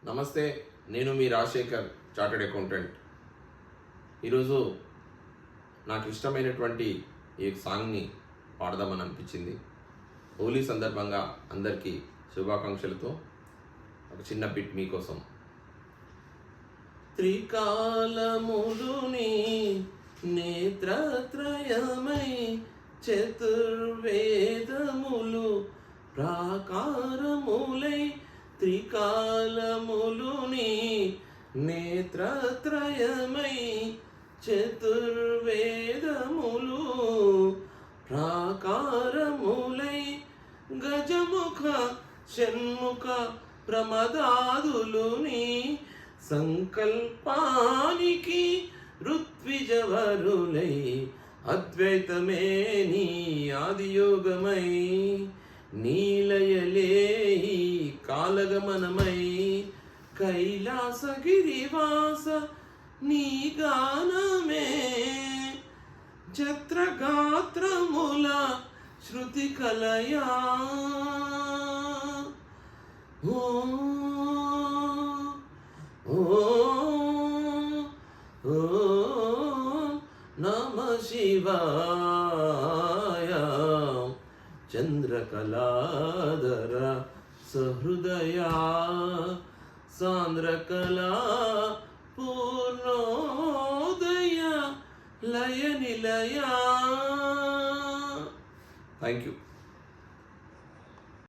నమస్తే, నేను మీ Rajasekhar, chartered accountant. ఈరోజు నాకు ఇష్టమైనటువంటి ఈ సాంగ్ని పాడదామని అనిపించింది. హోలీ సందర్భంగా అందరికీ శుభాకాంక్షలతో ఒక చిన్న బిట్ మీకోసం. త్రికాలములుని నేత్రత్రయమై చతుర్వేదములు ప్రాకారములై, త్రికాలములుని నేత్రత్రయమై చతుర్వేదములు ప్రాకారములై, గజముఖ షణ్ముఖ ప్రమదాదులుని సంకల్పానికి ఋత్విజవరులై, అద్వైతమే నీ ఆదియోగమై, నీలయలే కాలగమనమై, కైలాసగిరివాస నీ గానమే జత్రగాత్రముల శృతి కలయా. ఓ ఓ ఓ నమ శివాయ, చంద్రకళాధర సహృదయా, సాంద్రకళా పూర్ణోదయ లయ నిలయా. Thank you.